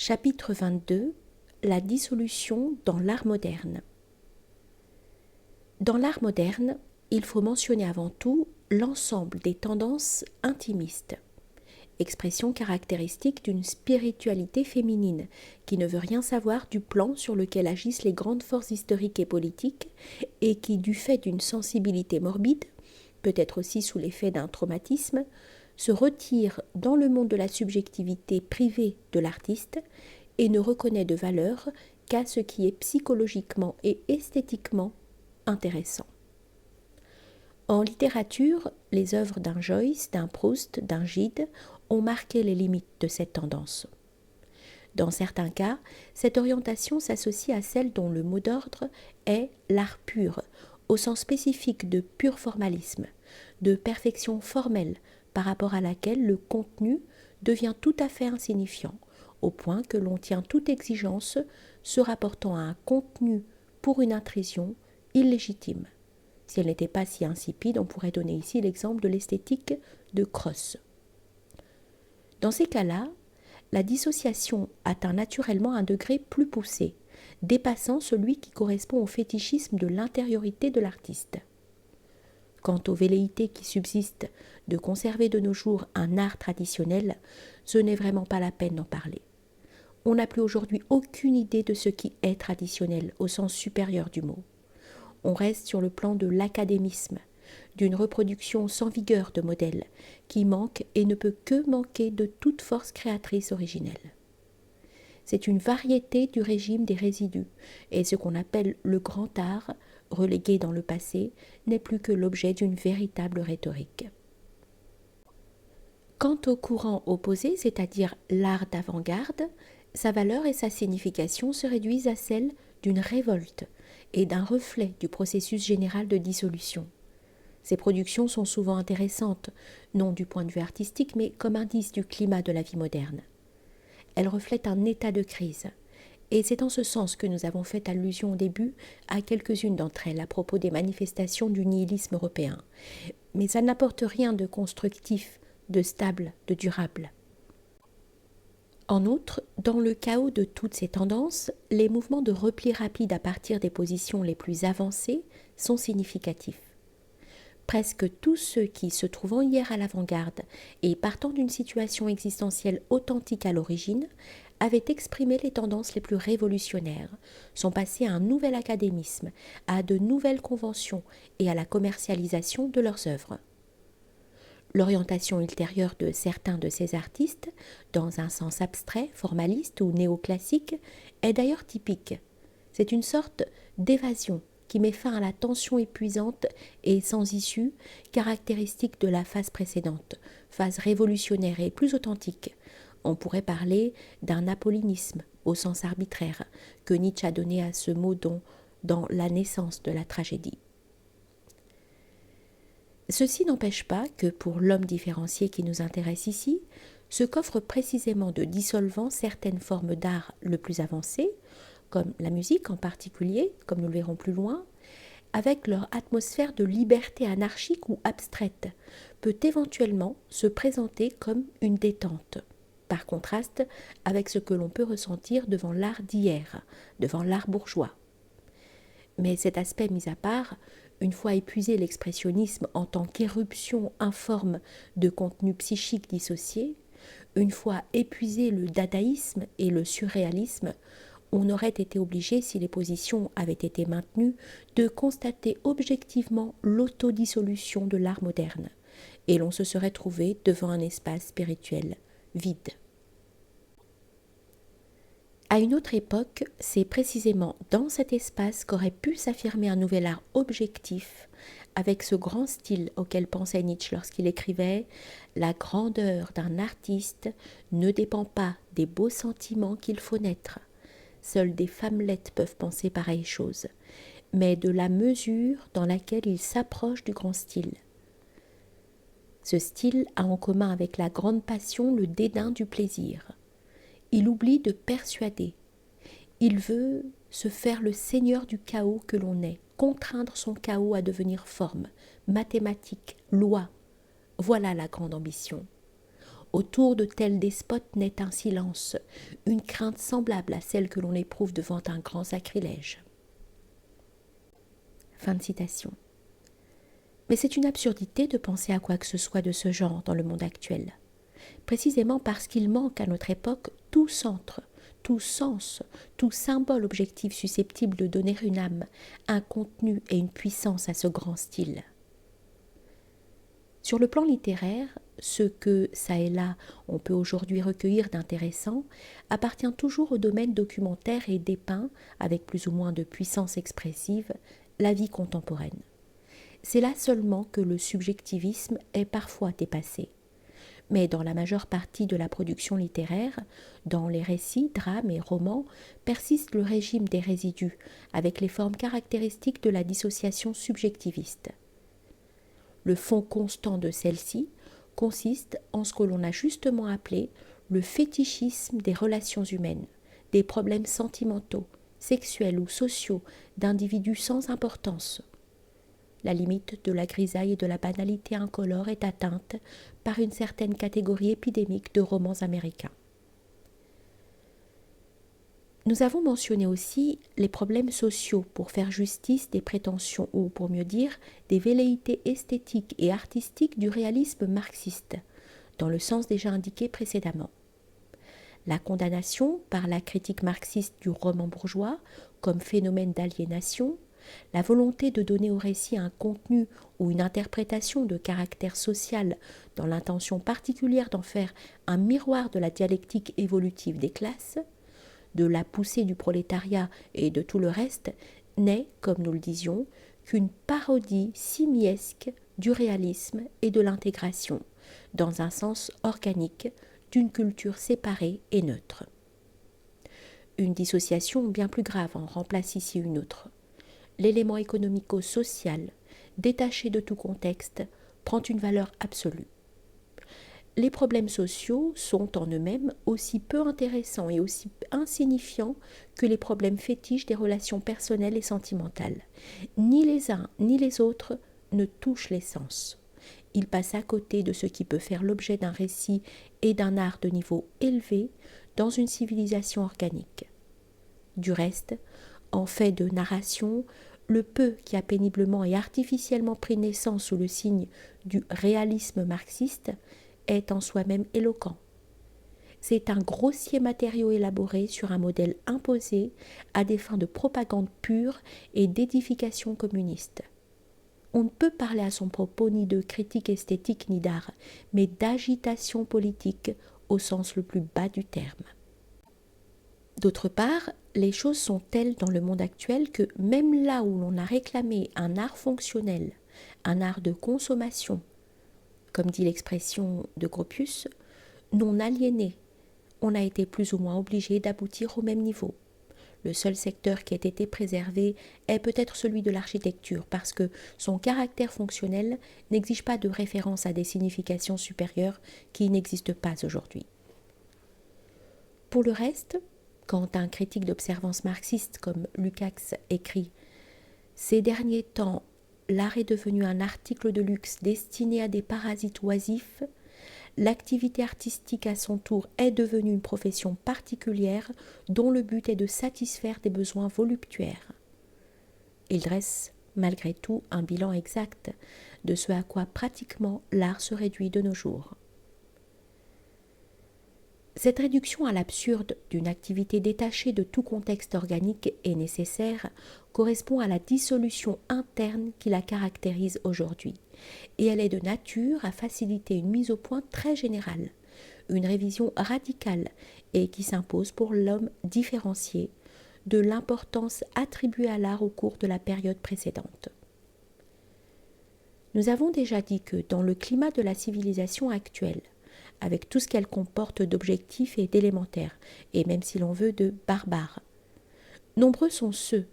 Chapitre 22. La dissolution dans l'art moderne. Dans l'art moderne, il faut mentionner avant tout l'ensemble des tendances intimistes, expression caractéristique d'une spiritualité féminine qui ne veut rien savoir du plan sur lequel agissent les grandes forces historiques et politiques et qui, du fait d'une sensibilité morbide, peut-être aussi sous l'effet d'un traumatisme, se retire dans le monde de la subjectivité privée de l'artiste et ne reconnaît de valeur qu'à ce qui est psychologiquement et esthétiquement intéressant. En littérature, les œuvres d'un Joyce, d'un Proust, d'un Gide ont marqué les limites de cette tendance. Dans certains cas, cette orientation s'associe à celle dont le mot d'ordre est l'art pur, au sens spécifique de pur formalisme, de perfection formelle par rapport à laquelle le contenu devient tout à fait insignifiant, au point que l'on tient toute exigence se rapportant à un contenu pour une intrusion illégitime. Si elle n'était pas si insipide, on pourrait donner ici l'exemple de l'esthétique de Cross. Dans ces cas-là, la dissociation atteint naturellement un degré plus poussé, dépassant celui qui correspond au fétichisme de l'intériorité de l'artiste. Quant aux velléités qui subsistent de conserver de nos jours un art traditionnel, ce n'est vraiment pas la peine d'en parler. On n'a plus aujourd'hui aucune idée de ce qui est traditionnel au sens supérieur du mot. On reste sur le plan de l'académisme, d'une reproduction sans vigueur de modèles, qui manque et ne peut que manquer de toute force créatrice originelle. C'est une variété du régime des résidus, et ce qu'on appelle le grand art, relégué dans le passé, n'est plus que l'objet d'une véritable rhétorique. Quant au courant opposé, c'est-à-dire l'art d'avant-garde, sa valeur et sa signification se réduisent à celle d'une révolte et d'un reflet du processus général de dissolution. Ces productions sont souvent intéressantes, non du point de vue artistique, mais comme indice du climat de la vie moderne. Elles reflètent un état de crise, et c'est en ce sens que nous avons fait allusion au début à quelques-unes d'entre elles à propos des manifestations du nihilisme européen. Mais ça n'apporte rien de constructif, de stable, de durable. En outre, dans le chaos de toutes ces tendances, les mouvements de repli rapide à partir des positions les plus avancées sont significatifs. Presque tous ceux qui, se trouvant hier à l'avant-garde et partant d'une situation existentielle authentique à l'origine, avaient exprimé les tendances les plus révolutionnaires, sont passés à un nouvel académisme, à de nouvelles conventions et à la commercialisation de leurs œuvres. L'orientation ultérieure de certains de ces artistes, dans un sens abstrait, formaliste ou néoclassique, est d'ailleurs typique. C'est une sorte d'évasion qui met fin à la tension épuisante et sans issue, caractéristique de la phase précédente, phase révolutionnaire et plus authentique. On pourrait parler d'un apollinisme, au sens arbitraire, que Nietzsche a donné à ce mot dans la naissance de la tragédie. Ceci n'empêche pas que, pour l'homme différencié qui nous intéresse ici, ce qu'offre précisément de dissolvant certaines formes d'art le plus avancées, comme la musique en particulier, comme nous le verrons plus loin, avec leur atmosphère de liberté anarchique ou abstraite, peut éventuellement se présenter comme une détente, par contraste avec ce que l'on peut ressentir devant l'art d'hier, devant l'art bourgeois. Mais cet aspect mis à part, une fois épuisé l'expressionnisme en tant qu'éruption informe de contenu psychique dissocié, une fois épuisé le dadaïsme et le surréalisme, on aurait été obligé, si les positions avaient été maintenues, de constater objectivement l'autodissolution de l'art moderne, et l'on se serait trouvé devant un espace spirituel vide. À une autre époque, c'est précisément dans cet espace qu'aurait pu s'affirmer un nouvel art objectif, avec ce grand style auquel pensait Nietzsche lorsqu'il écrivait « La grandeur d'un artiste ne dépend pas des beaux sentiments qu'il faut naître. Seules des femmelettes peuvent penser pareille chose, mais de la mesure dans laquelle il s'approche du grand style. » Ce style a en commun avec la grande passion le dédain du plaisir. Il oublie de persuader. Il veut se faire le seigneur du chaos que l'on est, contraindre son chaos à devenir forme, mathématique, loi. Voilà la grande ambition. Autour de tels despotes naît un silence, une crainte semblable à celle que l'on éprouve devant un grand sacrilège. » Fin de citation. Mais c'est une absurdité de penser à quoi que ce soit de ce genre dans le monde actuel, précisément parce qu'il manque à notre époque tout centre, tout sens, tout symbole objectif susceptible de donner une âme, un contenu et une puissance à ce grand style. Sur le plan littéraire, ce que, çà et là, on peut aujourd'hui recueillir d'intéressant appartient toujours au domaine documentaire et dépeint, avec plus ou moins de puissance expressive, la vie contemporaine. C'est là seulement que le subjectivisme est parfois dépassé. Mais dans la majeure partie de la production littéraire, dans les récits, drames et romans, persiste le régime des résidus, avec les formes caractéristiques de la dissociation subjectiviste. Le fond constant de celle-ci consiste en ce que l'on a justement appelé le fétichisme des relations humaines, des problèmes sentimentaux, sexuels ou sociaux d'individus sans importance. La limite de la grisaille et de la banalité incolore est atteinte par une certaine catégorie épidémique de romans américains. Nous avons mentionné aussi les problèmes sociaux pour faire justice des prétentions ou, pour mieux dire, des velléités esthétiques et artistiques du réalisme marxiste, dans le sens déjà indiqué précédemment. La condamnation par la critique marxiste du roman bourgeois comme phénomène d'aliénation, la volonté de donner au récit un contenu ou une interprétation de caractère social dans l'intention particulière d'en faire un miroir de la dialectique évolutive des classes, de la poussée du prolétariat et de tout le reste, n'est, comme nous le disions, qu'une parodie simiesque du réalisme et de l'intégration, dans un sens organique, d'une culture séparée et neutre. Une dissociation bien plus grave en remplace ici une autre. L'élément économico-social, détaché de tout contexte, prend une valeur absolue. Les problèmes sociaux sont en eux-mêmes aussi peu intéressants et aussi insignifiants que les problèmes fétiches des relations personnelles et sentimentales. Ni les uns ni les autres ne touchent l'essence. Ils passent à côté de ce qui peut faire l'objet d'un récit et d'un art de niveau élevé dans une civilisation organique. Du reste, en fait de narration, le peu qui a péniblement et artificiellement pris naissance sous le signe du réalisme marxiste est en soi-même éloquent. C'est un grossier matériau élaboré sur un modèle imposé à des fins de propagande pure et d'édification communiste. On ne peut parler à son propos ni de critique esthétique ni d'art, mais d'agitation politique au sens le plus bas du terme. D'autre part, les choses sont telles dans le monde actuel que même là où l'on a réclamé un art fonctionnel, un art de consommation, comme dit l'expression de Gropius, non aliéné, on a été plus ou moins obligé d'aboutir au même niveau. Le seul secteur qui ait été préservé est peut-être celui de l'architecture, parce que son caractère fonctionnel n'exige pas de référence à des significations supérieures qui n'existent pas aujourd'hui. Pour le reste, quand un critique d'observance marxiste comme Lukács écrit « Ces derniers temps, l'art est devenu un article de luxe destiné à des parasites oisifs, l'activité artistique à son tour est devenue une profession particulière dont le but est de satisfaire des besoins voluptuaires. » Il dresse malgré tout un bilan exact de ce à quoi pratiquement l'art se réduit de nos jours. Cette réduction à l'absurde d'une activité détachée de tout contexte organique et nécessaire correspond à la dissolution interne qui la caractérise aujourd'hui, et elle est de nature à faciliter une mise au point très générale, une révision radicale et qui s'impose pour l'homme différencié de l'importance attribuée à l'art au cours de la période précédente. Nous avons déjà dit que dans le climat de la civilisation actuelle, avec tout ce qu'elle comporte d'objectifs et d'élémentaires, et même si l'on veut de barbares, nombreux sont ceux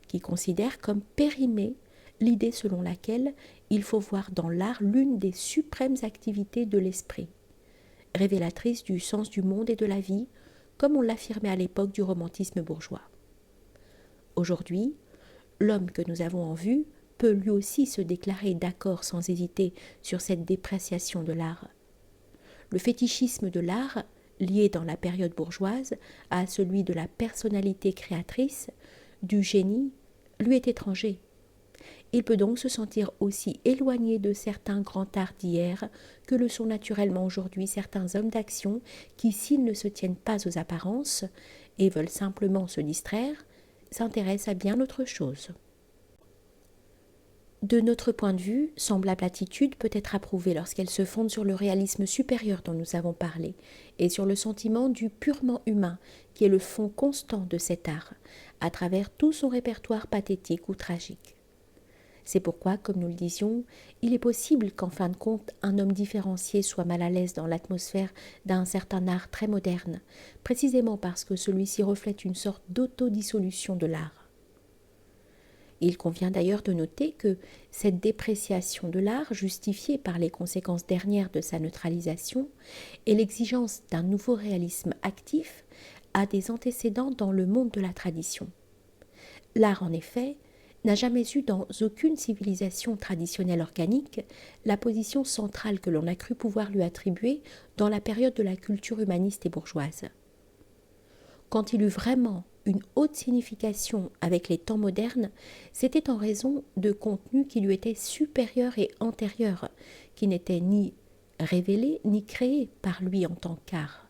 qui considèrent comme périmée l'idée selon laquelle il faut voir dans l'art l'une des suprêmes activités de l'esprit, révélatrice du sens du monde et de la vie, comme on l'affirmait à l'époque du romantisme bourgeois. Aujourd'hui, l'homme que nous avons en vue peut lui aussi se déclarer d'accord sans hésiter sur cette dépréciation de l'art. Le fétichisme de l'art, lié dans la période bourgeoise à celui de la personnalité créatrice, du génie, lui est étranger. Il peut donc se sentir aussi éloigné de certains grands arts d'hier que le sont naturellement aujourd'hui certains hommes d'action qui, s'ils ne se tiennent pas aux apparences et veulent simplement se distraire, s'intéressent à bien autre chose. De notre point de vue, semblable attitude peut être approuvée lorsqu'elle se fonde sur le réalisme supérieur dont nous avons parlé et sur le sentiment du purement humain qui est le fond constant de cet art, à travers tout son répertoire pathétique ou tragique. C'est pourquoi, comme nous le disions, il est possible qu'en fin de compte, un homme différencié soit mal à l'aise dans l'atmosphère d'un certain art très moderne, précisément parce que celui-ci reflète une sorte d'autodissolution de l'art. Il convient d'ailleurs de noter que cette dépréciation de l'art, justifiée par les conséquences dernières de sa neutralisation et l'exigence d'un nouveau réalisme actif, a des antécédents dans le monde de la tradition. L'art, en effet, n'a jamais eu dans aucune civilisation traditionnelle organique la position centrale que l'on a cru pouvoir lui attribuer dans la période de la culture humaniste et bourgeoise. Quand il eut vraiment une haute signification avec les temps modernes, c'était en raison de contenus qui lui étaient supérieurs et antérieurs, qui n'étaient ni révélés ni créés par lui en tant qu'art.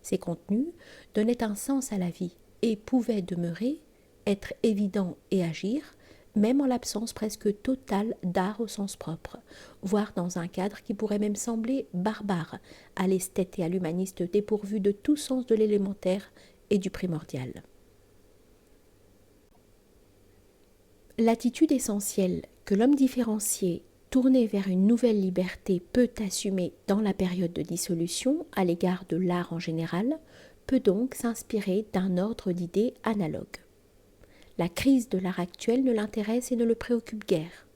Ces contenus donnaient un sens à la vie et pouvaient demeurer, être évidents et agir, même en l'absence presque totale d'art au sens propre, voire dans un cadre qui pourrait même sembler barbare à l'esthète et à l'humaniste dépourvu de tout sens de l'élémentaire et du primordial. L'attitude essentielle que l'homme différencié, tourné vers une nouvelle liberté, peut assumer dans la période de dissolution à l'égard de l'art en général, peut donc s'inspirer d'un ordre d'idées analogue. La crise de l'art actuel ne l'intéresse et ne le préoccupe guère.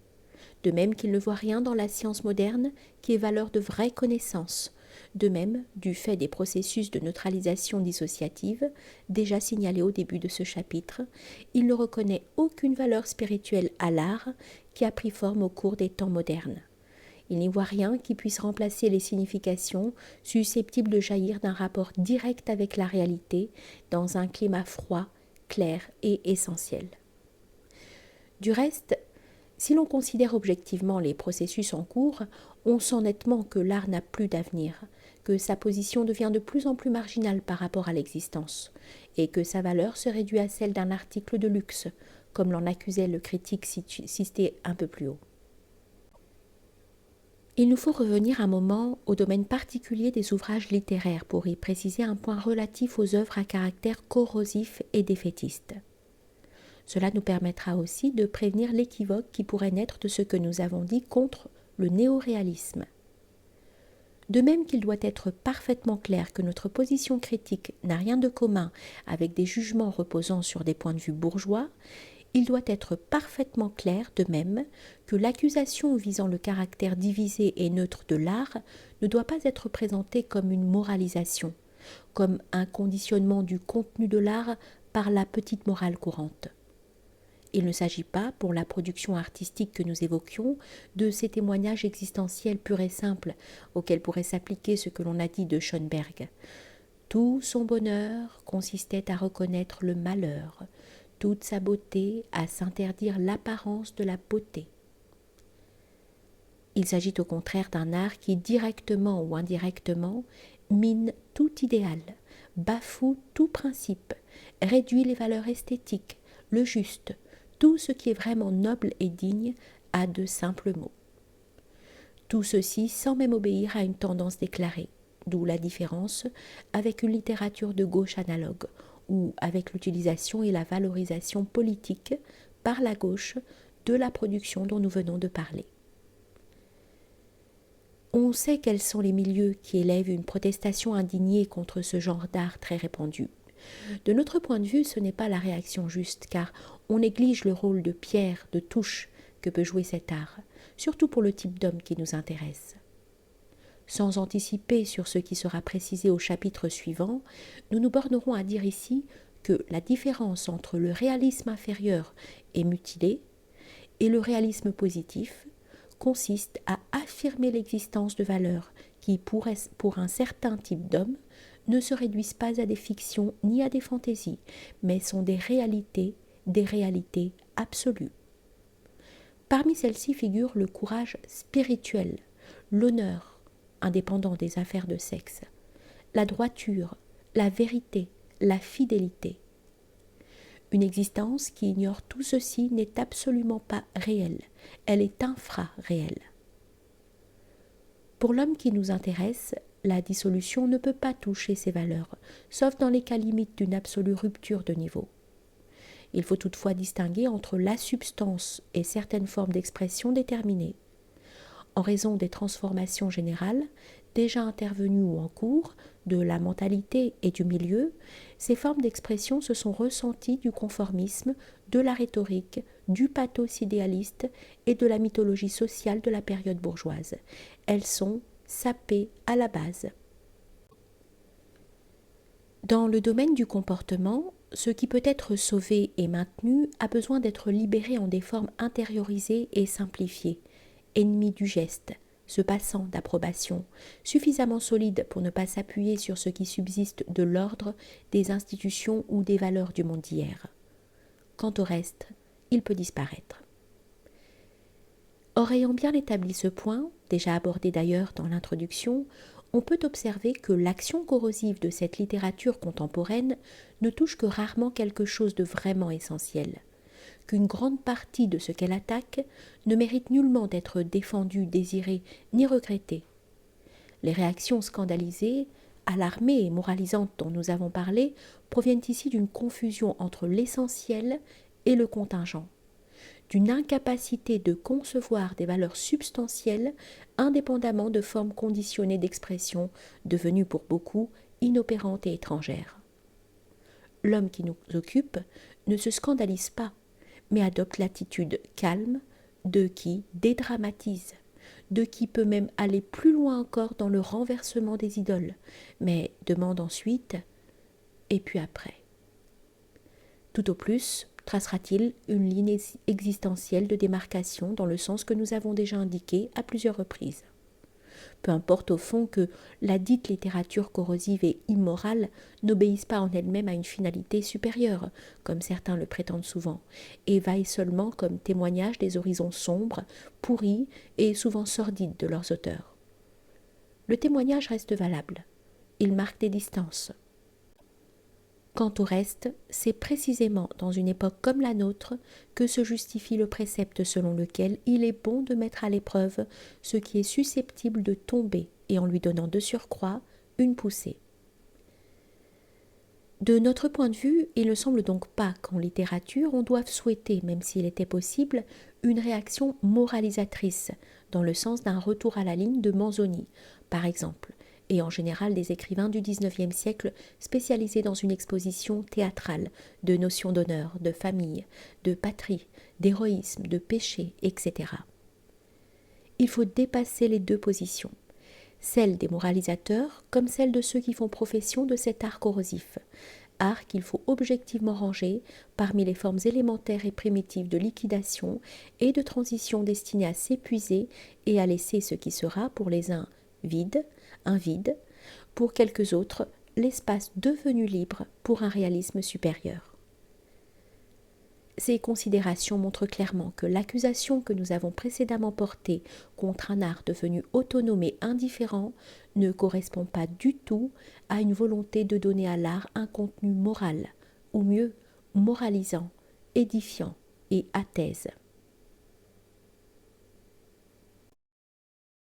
De même qu'il ne voit rien dans la science moderne qui ait valeur de vraie connaissance. De même, du fait des processus de neutralisation dissociative, déjà signalés au début de ce chapitre, il ne reconnaît aucune valeur spirituelle à l'art qui a pris forme au cours des temps modernes. Il n'y voit rien qui puisse remplacer les significations susceptibles de jaillir d'un rapport direct avec la réalité dans un climat froid, clair et essentiel. Du reste, si l'on considère objectivement les processus en cours, on sent nettement que l'art n'a plus d'avenir, que sa position devient de plus en plus marginale par rapport à l'existence, et que sa valeur se réduit à celle d'un article de luxe, comme l'en accusait le critique cité un peu plus haut. Il nous faut revenir un moment au domaine particulier des ouvrages littéraires pour y préciser un point relatif aux œuvres à caractère corrosif et défaitiste. Cela nous permettra aussi de prévenir l'équivoque qui pourrait naître de ce que nous avons dit contre le néoréalisme. De même qu'il doit être parfaitement clair que notre position critique n'a rien de commun avec des jugements reposant sur des points de vue bourgeois, il doit être parfaitement clair de même que l'accusation visant le caractère divisé et neutre de l'art ne doit pas être présentée comme une moralisation, comme un conditionnement du contenu de l'art par la petite morale courante. Il ne s'agit pas, pour la production artistique que nous évoquions, de ces témoignages existentiels purs et simples auxquels pourrait s'appliquer ce que l'on a dit de Schoenberg. Tout son bonheur consistait à reconnaître le malheur, toute sa beauté à s'interdire l'apparence de la beauté. Il s'agit au contraire d'un art qui, directement ou indirectement, mine tout idéal, bafoue tout principe, réduit les valeurs esthétiques, le juste, tout ce qui est vraiment noble et digne à de simples mots. Tout ceci sans même obéir à une tendance déclarée, d'où la différence avec une littérature de gauche analogue, ou avec l'utilisation et la valorisation politique par la gauche de la production dont nous venons de parler. On sait quels sont les milieux qui élèvent une protestation indignée contre ce genre d'art très répandu. De notre point de vue, ce n'est pas la réaction juste, car on néglige le rôle de pierre, de touche que peut jouer cet art, surtout pour le type d'homme qui nous intéresse. Sans anticiper sur ce qui sera précisé au chapitre suivant, nous nous bornerons à dire ici que la différence entre le réalisme inférieur et mutilé et le réalisme positif consiste à affirmer l'existence de valeurs qui qui, pour un certain type d'homme, ne se réduisent pas à des fictions ni à des fantaisies, mais sont des réalités absolues. Parmi celles-ci figure le courage spirituel, l'honneur, indépendant des affaires de sexe, la droiture, la vérité, la fidélité. Une existence qui ignore tout ceci n'est absolument pas réelle, elle est infra-réelle. Pour l'homme qui nous intéresse, la dissolution ne peut pas toucher ces valeurs, sauf dans les cas limites d'une absolue rupture de niveau. Il faut toutefois distinguer entre la substance et certaines formes d'expression déterminées. En raison des transformations générales, déjà intervenues ou en cours, de la mentalité et du milieu, ces formes d'expression se sont ressenties du conformisme, de la rhétorique, du pathos idéaliste et de la mythologie sociale de la période bourgeoise. Elles sont sapées à la base. Dans le domaine du comportement, ce qui peut être sauvé et maintenu a besoin d'être libéré en des formes intériorisées et simplifiées, ennemies du geste, se passant d'approbation, suffisamment solides pour ne pas s'appuyer sur ce qui subsiste de l'ordre, des institutions ou des valeurs du monde d'hier. Quant au reste, il peut disparaître. Or, ayant bien établi ce point, déjà abordé d'ailleurs dans l'introduction, on peut observer que l'action corrosive de cette littérature contemporaine ne touche que rarement quelque chose de vraiment essentiel, qu'une grande partie de ce qu'elle attaque ne mérite nullement d'être défendue, désirée, ni regrettée. Les réactions scandalisées, alarmées et moralisantes dont nous avons parlé proviennent ici d'une confusion entre l'essentiel et le contingent, d'une incapacité de concevoir des valeurs substantielles indépendamment de formes conditionnées d'expression devenues pour beaucoup inopérantes et étrangères. L'homme qui nous occupe ne se scandalise pas, mais adopte l'attitude calme de qui dédramatise, de qui peut même aller plus loin encore dans le renversement des idoles, mais demande ensuite « et puis après ». Tout au plus tracera-t-il une ligne existentielle de démarcation dans le sens que nous avons déjà indiqué à plusieurs reprises. Peu importe au fond que la dite littérature corrosive et immorale n'obéisse pas en elle-même à une finalité supérieure, comme certains le prétendent souvent, et vaille seulement comme témoignage des horizons sombres, pourris et souvent sordides de leurs auteurs. Le témoignage reste valable. Il marque des distances. Quant au reste, c'est précisément dans une époque comme la nôtre que se justifie le précepte selon lequel il est bon de mettre à l'épreuve ce qui est susceptible de tomber et en lui donnant de surcroît une poussée. De notre point de vue, il ne semble donc pas qu'en littérature on doive souhaiter, même s'il était possible, une réaction moralisatrice, dans le sens d'un retour à la ligne de Manzoni, par exemple, et en général des écrivains du XIXe siècle spécialisés dans une exposition théâtrale de notions d'honneur, de famille, de patrie, d'héroïsme, de péché, etc. Il faut dépasser les deux positions, celle des moralisateurs comme celle de ceux qui font profession de cet art corrosif, art qu'il faut objectivement ranger parmi les formes élémentaires et primitives de liquidation et de transition destinées à s'épuiser et à laisser ce qui sera pour les uns vide, un vide, pour quelques autres, l'espace devenu libre pour un réalisme supérieur. Ces considérations montrent clairement que l'accusation que nous avons précédemment portée contre un art devenu autonome et indifférent ne correspond pas du tout à une volonté de donner à l'art un contenu moral, ou mieux, moralisant, édifiant et athèse.